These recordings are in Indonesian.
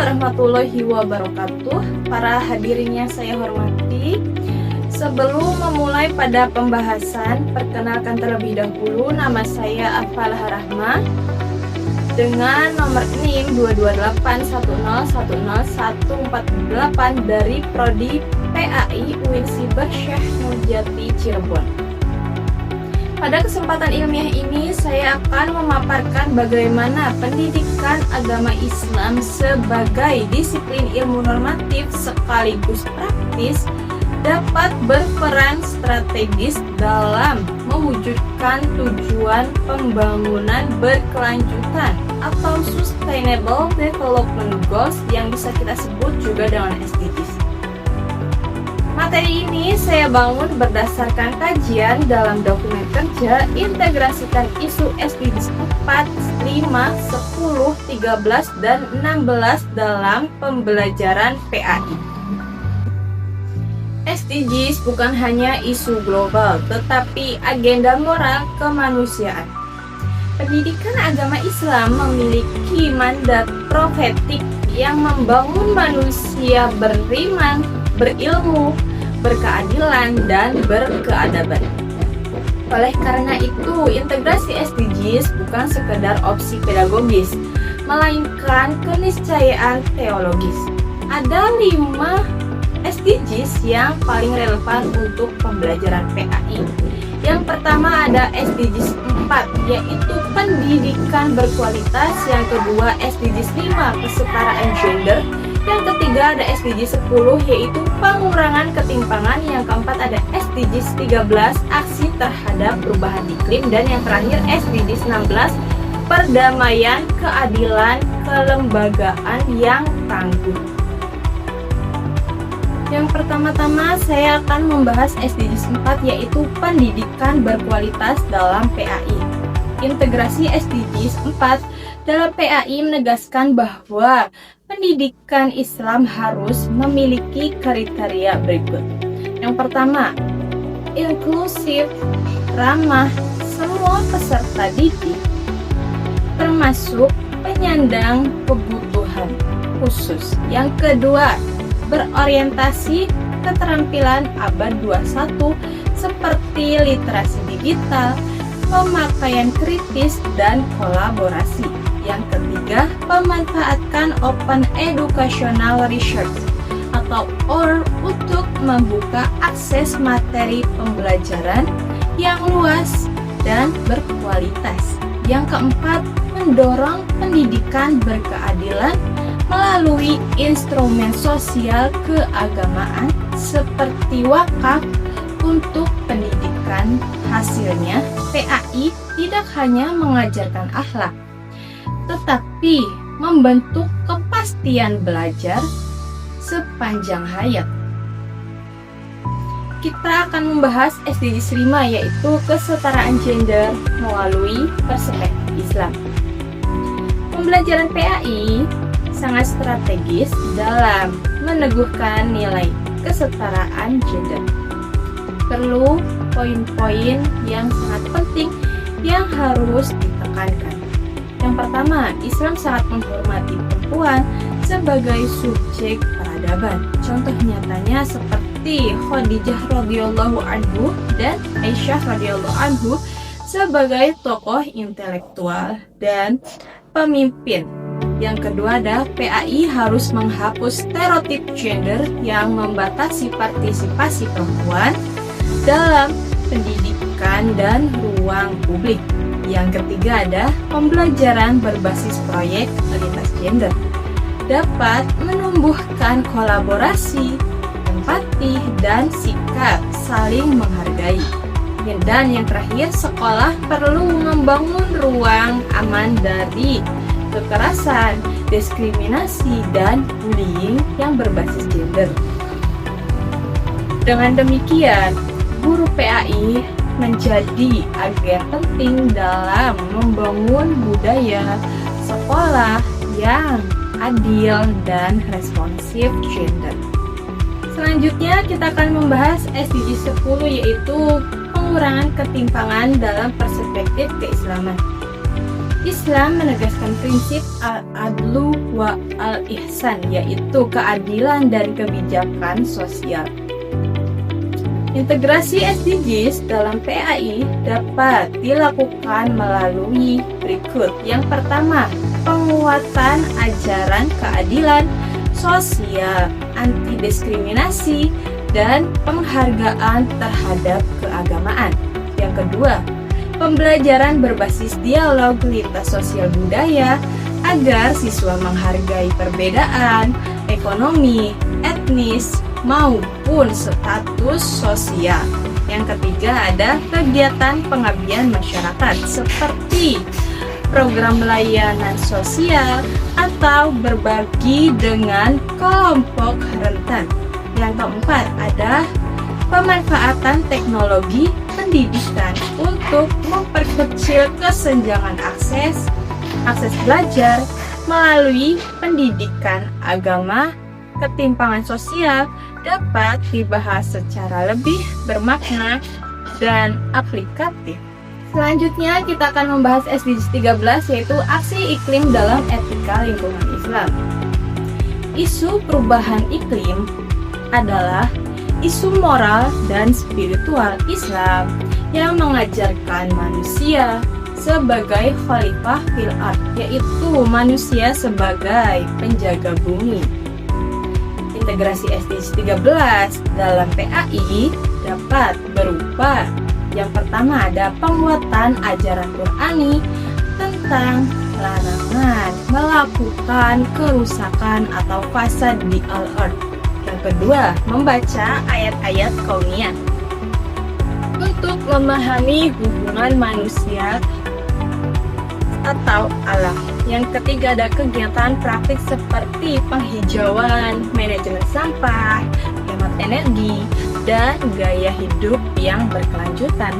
warahmatullahi wabarakatuh. Para hadirin yang saya hormati, sebelum memulai pada pembahasan, perkenalkan terlebih dahulu nama saya Afalah Rahma dengan nomor NIM 228101048 dari Prodi PAI UIN Siber Syekh Nurjati Cirebon. Pada kesempatan ilmiah ini, saya akan memaparkan bagaimana pendidikan agama Islam sebagai disiplin ilmu normatif sekaligus praktis dapat berperan strategis dalam mewujudkan tujuan pembangunan berkelanjutan atau Sustainable Development Goals yang bisa kita sebut juga dengan SDGs. Materi ini saya bangun berdasarkan kajian dalam dokumen kerja integrasikan isu SDGs 4, 5, 10, 13, dan 16 dalam pembelajaran PAI. SDGs bukan hanya isu global, tetapi agenda moral kemanusiaan. Pendidikan agama Islam memiliki mandat profetik yang membangun manusia beriman, berilmu, berkeadilan, dan berkeadaban. Oleh karena itu, integrasi SDGs bukan sekedar opsi pedagogis, melainkan keniscayaan teologis. Ada 5 SDGs yang paling relevan untuk pembelajaran PAI. Yang pertama ada SDGs 4, yaitu pendidikan berkualitas. Yang kedua SDGs 5, kesetaraan gender. Yang ketiga ada SDGs 10, yaitu pengurangan ketimpangan. Yang keempat ada SDGs 13, aksi terhadap perubahan iklim. Dan yang terakhir SDGs 16, perdamaian, keadilan, kelembagaan yang tangguh. Yang pertama-tama saya akan membahas SDGs 4, yaitu pendidikan berkualitas dalam PAI. Integrasi SDGs 4 dalam PAI menegaskan bahwa pendidikan Islam harus memiliki kriteria berikut. Yang pertama, inklusif, ramah semua peserta didik, termasuk penyandang kebutuhan khusus. Yang kedua, berorientasi keterampilan abad 21 seperti literasi digital, pemakaian kritis, dan kolaborasi. Yang ketiga, memanfaatkan Open Educational Research atau OER untuk membuka akses materi pembelajaran yang luas dan berkualitas. Yang keempat, mendorong pendidikan berkeadilan melalui instrumen sosial keagamaan seperti wakaf untuk pendidikan. Hasilnya, PAI tidak hanya mengajarkan akhlak, tetapi membentuk kepastian belajar sepanjang hayat. Kita akan membahas SDGs 5, yaitu kesetaraan gender melalui perspektif Islam. Pembelajaran PAI sangat strategis dalam meneguhkan nilai kesetaraan gender. Perlu poin-poin yang sangat penting yang harus ditekankan. Yang pertama, Islam sangat menghormati perempuan sebagai subjek peradaban. Contoh nyatanya seperti Khadijah radhiyallahu anhu dan Aisyah radhiyallahu anhu sebagai tokoh intelektual dan pemimpin. Yang kedua ada PAI harus menghapus stereotip gender yang membatasi partisipasi perempuan dalam pendidikan dan ruang publik. Yang ketiga ada pembelajaran berbasis proyek lintas gender dapat menumbuhkan kolaborasi, empati, dan sikap saling menghargai. Dan yang terakhir, sekolah perlu membangun ruang aman dari kekerasan, diskriminasi, dan bullying yang berbasis gender. Dengan demikian, guru PAI menjadi agen penting dalam membangun budaya sekolah yang adil dan responsif gender. Selanjutnya kita akan membahas SDGs 10, yaitu pengurangan ketimpangan dalam perspektif keislaman. Islam menegaskan prinsip al-adlu wa al-ihsan, yaitu keadilan dan kebijakan sosial. Integrasi SDGs dalam PAI dapat dilakukan melalui berikut. Yang pertama, penguatan ajaran keadilan sosial, anti diskriminasi, dan penghargaan terhadap keagamaan. Yang kedua, pembelajaran berbasis dialog lintas sosial budaya agar siswa menghargai perbedaan ekonomi, etnis, maupun status sosial. Yang ketiga ada kegiatan pengabdian masyarakat seperti program layanan sosial atau berbagi dengan kelompok rentan. Yang keempat ada pemanfaatan teknologi pendidikan untuk memperkecil kesenjangan akses belajar melalui pendidikan agama. Ketimpangan sosial dapat dibahas secara lebih bermakna dan aplikatif. Selanjutnya kita akan membahas SDGs 13, yaitu aksi iklim dalam etika lingkungan Islam. Isu perubahan iklim adalah isu moral dan spiritual Islam yang mengajarkan manusia sebagai khalifah fil ard, yaitu manusia sebagai penjaga bumi. Integrasi SDGs 13 dalam PAI dapat berupa yang pertama ada penguatan ajaran Qur'ani tentang larangan melakukan kerusakan atau fasad di al-ard. Yang kedua, membaca ayat-ayat kauniyah untuk memahami hubungan manusia atau alam. Yang ketiga ada kegiatan praktik seperti penghijauan, manajemen sampah, hemat energi, dan gaya hidup yang berkelanjutan.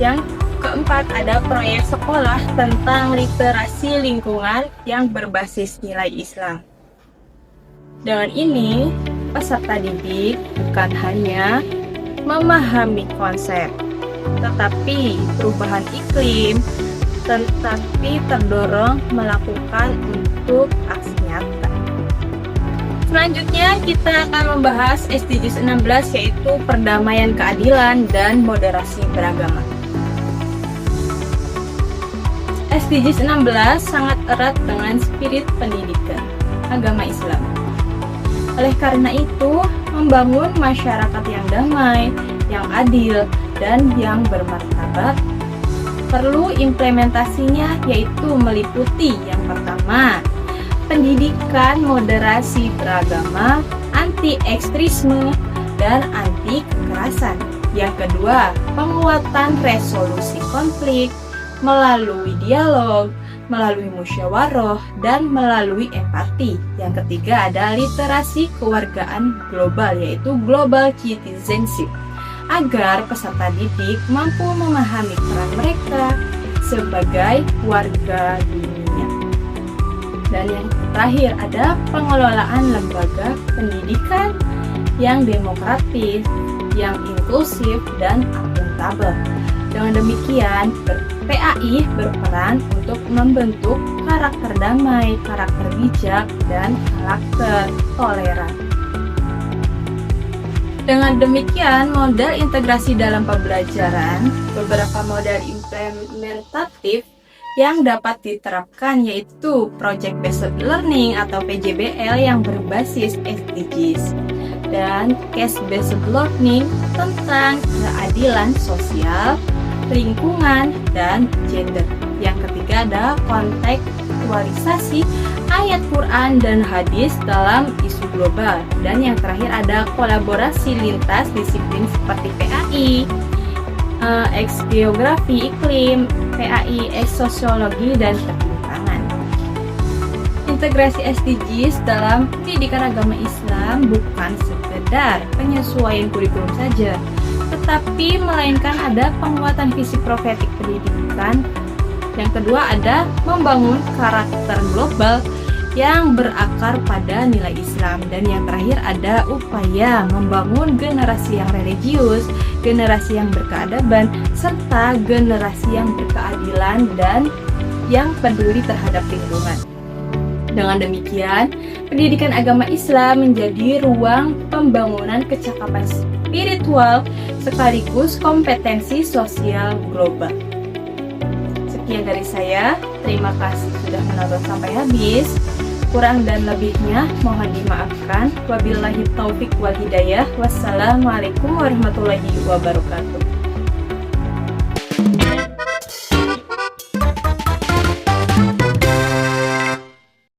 Yang keempat ada proyek sekolah tentang literasi lingkungan yang berbasis nilai Islam. Dengan ini, peserta didik bukan hanya memahami konsep, tetapi perubahan iklim tetapi terdorong melakukan untuk aksi nyata. Selanjutnya kita akan membahas SDGs 16, yaitu perdamaian, keadilan, dan moderasi beragama. SDGs 16 sangat erat dengan spirit pendidikan agama Islam. Oleh karena itu, membangun masyarakat yang damai, yang adil, dan yang bermartabat perlu implementasinya, yaitu meliputi yang pertama, pendidikan moderasi beragama, anti ekstremisme, dan anti kekerasan. Yang kedua, penguatan resolusi konflik melalui dialog, melalui musyawarah, dan melalui empati. Yang ketiga ada literasi kewargaan global, yaitu global citizenship, agar peserta didik mampu memahami peran mereka sebagai warga dunia. Dan yang terakhir ada pengelolaan lembaga pendidikan yang demokratis, yang inklusif, dan akuntabel. Dengan demikian, PAI berperan untuk membentuk karakter damai, karakter bijak, dan karakter toleran. Dengan demikian, model integrasi dalam pembelajaran, beberapa model implementatif yang dapat diterapkan yaitu Project Based Learning atau PJBL yang berbasis SDGs, dan Case Based Learning tentang keadilan sosial, lingkungan, dan gender. Yang ketiga ada kontekstualisasi ayat Quran dan hadis dalam isu global. Dan yang terakhir ada kolaborasi lintas disiplin seperti PAI, X geografi iklim, PAI X sosiologi, dan ketimpangan. Integrasi SDGs dalam pendidikan agama Islam bukan sekedar penyesuaian kurikulum saja, tetapi melainkan ada penguatan visi profetik pendidikan. Yang kedua ada membangun karakter global yang berakar pada nilai Islam. Dan yang terakhir ada upaya membangun generasi yang religius, generasi yang berkeadaban, serta generasi yang berkeadilan dan yang peduli terhadap lingkungan. Dengan demikian, pendidikan agama Islam menjadi ruang pembangunan kecakapan spiritual sekaligus kompetensi sosial global. Sekian dari saya, terima kasih sudah menonton sampai habis. Kurang dan lebihnya mohon dimaafkan. Wabillahi taufik wal hidayah. Wassalamualaikum warahmatullahi wabarakatuh.